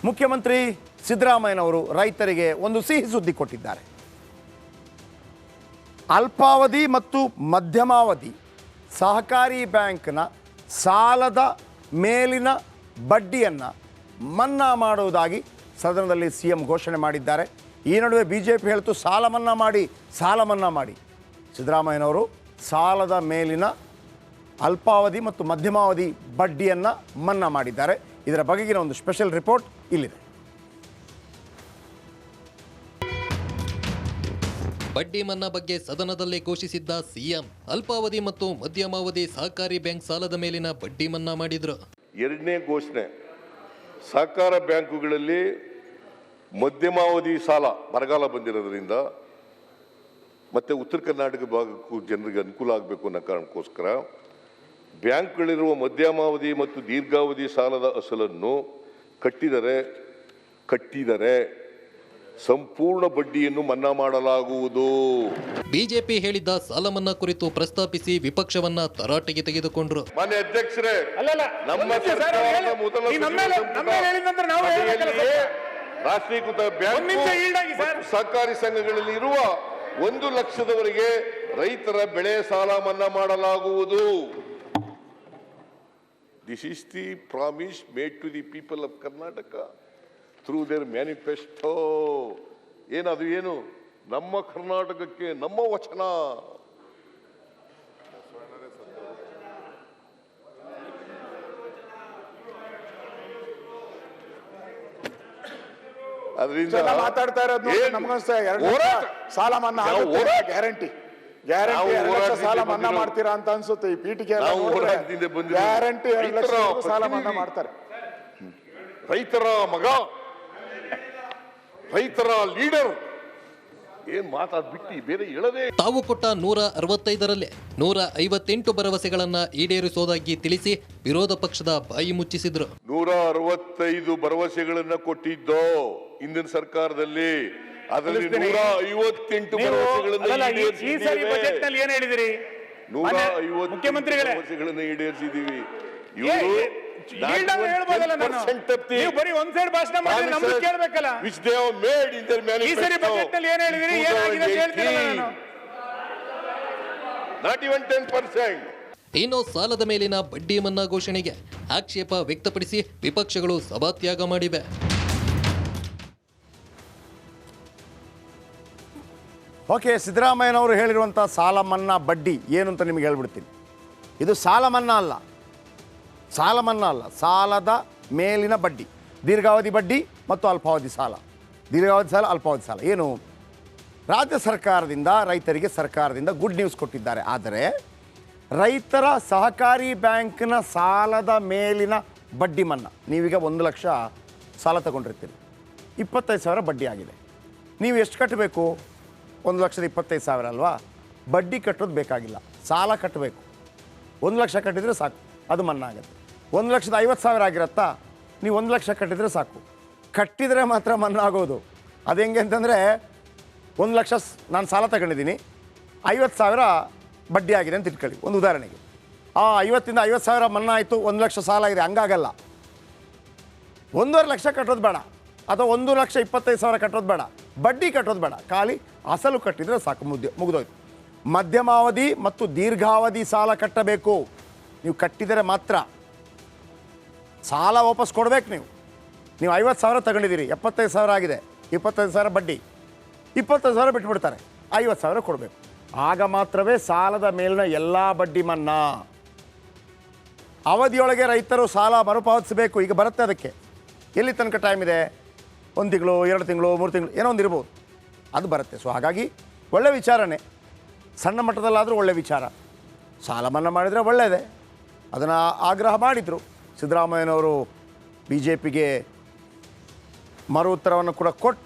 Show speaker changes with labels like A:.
A: ಮುಖ್ಯಮಂತ್ರಿ ಸಿದ್ದರಾಮಯ್ಯನವರು ರೈತರಿಗೆ ಒಂದು ಸಿಹಿ ಸುದ್ದಿ ಕೊಟ್ಟಿದ್ದಾರೆ. ಅಲ್ಪಾವಧಿ ಮತ್ತು ಮಧ್ಯಮಾವಧಿ ಸಹಕಾರಿ ಬ್ಯಾಂಕ್ನ ಸಾಲದ ಮೇಲಿನ ಬಡ್ಡಿಯನ್ನು ಮನ್ನಾ ಮಾಡುವುದಾಗಿ ಸದನದಲ್ಲಿ ಸಿಎಂ ಘೋಷಣೆ ಮಾಡಿದ್ದಾರೆ. ಈ ನಡುವೆ ಬಿಜೆಪಿ ಹೇಳ್ತು ಸಾಲ ಮನ್ನಾ ಮಾಡಿ. ಸಿದ್ದರಾಮಯ್ಯನವರು ಸಾಲದ ಮೇಲಿನ ಅಲ್ಪಾವಧಿ ಮತ್ತು ಮಧ್ಯಮಾವಧಿ ಬಡ್ಡಿಯನ್ನು ಮನ್ನಾ ಮಾಡಿದ್ದಾರೆ. ಇದರ ಬಗೆಗಿನ ಒಂದು ಸ್ಪೆಷಲ್ ರಿಪೋರ್ಟ್ ಇಲ್ಲಿದೆ.
B: ಬಡ್ಡಿ ಮನ್ನಾ ಬಗ್ಗೆ ಸದನದಲ್ಲಿ ಘೋಷಿಸಿದ್ದ ಸಿಎಂ ಅಲ್ಪಾವಧಿ ಮತ್ತು ಮಧ್ಯಮಾವಧಿ ಸಹಕಾರಿ ಬ್ಯಾಂಕ್ ಸಾಲದ ಮೇಲಿನ ಬಡ್ಡಿ ಮನ್ನಾ ಮಾಡಿದ್ರು.
C: ಎರಡನೇ ಘೋಷಣೆ, ಸಹಕಾರ ಬ್ಯಾಂಕುಗಳಲ್ಲಿ ಮಧ್ಯಮಾವಧಿ ಸಾಲ ಬರಗಾಲ ಬಂದಿರೋದ್ರಿಂದ ಮತ್ತು ಉತ್ತರ ಕರ್ನಾಟಕ ಭಾಗಕ್ಕೂ ಜನರಿಗೆ ಅನುಕೂಲ ಆಗಬೇಕು ಅನ್ನೋ ಕಾರಣಕ್ಕೋಸ್ಕರ ಬ್ಯಾಂಕ್ಗಳಿರುವ ಮಧ್ಯಮಾವಧಿ ಮತ್ತು ದೀರ್ಘಾವಧಿ ಸಾಲದ ಅಸಲನ್ನು ಕಟ್ಟಿದರೆ ಸಂಪೂರ್ಣ ಬಡ್ಡಿಯನ್ನು ಮನ್ನಾ ಮಾಡಲಾಗುವುದು.
B: ಬಿಜೆಪಿ ಹೇಳಿದ್ದ ಸಾಲ ಮನ್ನಾ ಕುರಿತು ಪ್ರಸ್ತಾಪಿಸಿ ವಿಪಕ್ಷವನ್ನ ತರಾಟೆಗೆ ತೆಗೆದುಕೊಂಡ್ರು.
C: ಮಾನ್ಯ ಅಧ್ಯಕ್ಷರೇ, ರಾಷ್ಟ್ರೀಕೃತ ಬ್ಯಾಂಕ್ ಸಹಕಾರಿ ಸಂಘಗಳಲ್ಲಿ ಇರುವ 1 ಲಕ್ಷದವರೆಗೆ ರೈತರ ಬೆಳೆ ಸಾಲ ಮನ್ನಾ ಮಾಡಲಾಗುವುದು. This is the promise made to the people of Karnataka through their manifesto. ಏನು ನಮ್ಮ ಕರ್ನಾಟಕಕ್ಕೆ ನಮ್ಮ ವಚನ. ಅದರಿಂದ
D: ಮಾತಾಡ್ತಾ ಇರೋದು ಸಾಲ ಮನ್ನಾ ಗ್ಯಾರಂಟಿ ಸಾಲ ಮನ್ನಾ ಮಾಡ್ತೀರಾ ಅಂತ ಅನ್ಸುತ್ತೆ. ಈ ಪೀಠಿಗೆ ಗ್ಯಾರಂಟಿ 2 ಲಕ್ಷ ಸಾಲ ಮನ್ನಾ ಮಾಡ್ತಾರೆ.
C: ರೈತರ ಮಗ, ರೈತರ ಲೀಡರ್ ಏನ್ ಮಾತಾಡ್ಬಿಟ್ಟು ಬೇರೆ ಹೇಳದೆ.
B: ತಾವು ಕೊಟ್ಟ 165ರಲ್ಲಿ 158 ಭರವಸೆಗಳನ್ನ ಈಡೇರಿಸೋದಾಗಿ ತಿಳಿಸಿ ವಿರೋಧ ಪಕ್ಷದ ಬಾಯಿ ಮುಚ್ಚಿಸಿದ್ರು.
C: 165 ಭರವಸೆಗಳನ್ನ ಕೊಟ್ಟಿದ್ದೋ ಹಿಂದಿನ ಸರ್ಕಾರದಲ್ಲಿ. ಅದರಲ್ಲಿ 158 ಭರವಸೆಗಳನ್ನು ಈಡೇರಿಸಿದೀವಿ.
B: ಇನ್ನು ಸಾಲದ ಮೇಲಿನ ಬಡ್ಡಿ ಮನ್ನಾ ಘೋಷಣೆಗೆ ಆಕ್ಷೇಪ ವ್ಯಕ್ತಪಡಿಸಿ ವಿಪಕ್ಷಗಳು ಸಭಾತ್ಯಾಗ ಮಾಡಿವೆ.
A: ಓಕೆ, ಸಿದ್ದರಾಮಯ್ಯನವರು ಹೇಳಿರುವಂಥ ಸಾಲ ಮನ್ನಾ ಬಡ್ಡಿ ಏನು ಅಂತ ನಿಮಗೆ ಹೇಳ್ಬಿಡ್ತೀನಿ. ಇದು ಸಾಲ ಮನ್ನಾ ಅಲ್ಲ, ಸಾಲದ ಮೇಲಿನ ಬಡ್ಡಿ. ದೀರ್ಘಾವಧಿ ಬಡ್ಡಿ ಮತ್ತು ಅಲ್ಪಾವಧಿ ಸಾಲ. ದೀರ್ಘಾವಧಿ ಸಾಲ, ಅಲ್ಪಾವಧಿ ಸಾಲ ಏನು ರಾಜ್ಯ ಸರ್ಕಾರದಿಂದ ರೈತರಿಗೆ ಸರ್ಕಾರದಿಂದ ಗುಡ್ ನ್ಯೂಸ್ ಕೊಟ್ಟಿದ್ದಾರೆ. ಆದರೆ ರೈತರ ಸಹಕಾರಿ ಬ್ಯಾಂಕ್ನ ಸಾಲದ ಮೇಲಿನ ಬಡ್ಡಿ ಮನ್ನಾ, ನೀವೀಗ 1 ಲಕ್ಷ ಸಾಲ ತಗೊಂಡಿರ್ತೀರಿ, 25,000 ಬಡ್ಡಿ ಆಗಿದೆ. ನೀವು ಎಷ್ಟು ಕಟ್ಟಬೇಕು? 1,25,000 ಅಲ್ವಾ? ಬಡ್ಡಿ ಕಟ್ಟೋದು ಬೇಕಾಗಿಲ್ಲ, ಸಾಲ ಕಟ್ಟಬೇಕು. 1 ಲಕ್ಷ ಕಟ್ಟಿದರೆ ಸಾಕು, ಅದು ಮನ್ನಾ ಆಗುತ್ತೆ. 1,50,000 ಆಗಿರತ್ತಾ? ನೀವು 1 ಲಕ್ಷ ಕಟ್ಟಿದರೆ ಸಾಕು. ಕಟ್ಟಿದರೆ ಮಾತ್ರ ಮನ್ನಾ ಆಗೋದು. ಅದು ಹೆಂಗೆ ಅಂತಂದರೆ 1 ಲಕ್ಷ ನಾನು ಸಾಲ ತಗೊಂಡಿದ್ದೀನಿ, 50,000 ಬಡ್ಡಿ ಆಗಿದೆ ಅಂತ ಇಟ್ಕೊಳ್ಳಿ ಒಂದು ಉದಾಹರಣೆಗೆ. ಆ 50ರಿಂದ 50,000 ಮನ್ನಾ ಆಯಿತು, 1 ಲಕ್ಷ ಸಾಲ ಇದೆ, ಹಂಗಾಗಲ್ಲ. 1.5 ಲಕ್ಷ ಕಟ್ಟೋದು ಬೇಡ, ಅಥವಾ 1,25,000 ಕಟ್ಟೋದು ಬೇಡ, ಬಡ್ಡಿ ಕಟ್ಟೋದು ಬೇಡ, ಖಾಲಿ ಅಸಲು ಕಟ್ಟಿದರೆ ಸಾಕು, ಮುಗಿದೋಯ್ತು. ಮಧ್ಯಮಾವಧಿ ಮತ್ತು ದೀರ್ಘಾವಧಿ ಸಾಲ ಕಟ್ಟಬೇಕು. ನೀವು ಕಟ್ಟಿದರೆ ಮಾತ್ರ ಸಾಲ ವಾಪಸ್ ಕೊಡಬೇಕು. ನೀವು 50,000 ತಗೊಂಡಿದ್ದೀರಿ, 75,000 ಆಗಿದೆ, 25,000 ಬಡ್ಡಿ, 25,000 ಬಿಟ್ಬಿಡ್ತಾರೆ, 50,000 ಕೊಡಬೇಕು. ಆಗ ಮಾತ್ರವೇ ಸಾಲದ ಮೇಲಿನ ಎಲ್ಲ ಬಡ್ಡಿ ಮನ್ನಾ. ಅವಧಿಯೊಳಗೆ ರೈತರು ಸಾಲ ಮರುಪಾವತಿಸಬೇಕು. ಈಗ ಬರುತ್ತೆ, ಅದಕ್ಕೆ ಎಲ್ಲಿ ತನಕ ಟೈಮ್ ಇದೆ? 1 ತಿಂಗಳು, 2 ತಿಂಗಳು, 3 ತಿಂಗಳು, ಏನೋ ಒಂದು ಇರ್ಬೋದು, ಅದು ಬರುತ್ತೆ. ಸೊ ಹಾಗಾಗಿ ಒಳ್ಳೆ ವಿಚಾರನೇ, ಸಣ್ಣ ಮಟ್ಟದಲ್ಲಾದರೂ ಒಳ್ಳೆ ವಿಚಾರ. ಸಾಲ ಮನ್ನಾ ಮಾಡಿದರೆ ಒಳ್ಳೆಯದೇ, ಅದನ್ನು ಆಗ್ರಹ ಮಾಡಿದರು ಸಿದ್ದರಾಮಯ್ಯನವರು. ಬಿ ಜೆ ಪಿಗೆ ಮರು ಉತ್ತರವನ್ನು ಕೂಡ ಕೊಟ್ಟರು.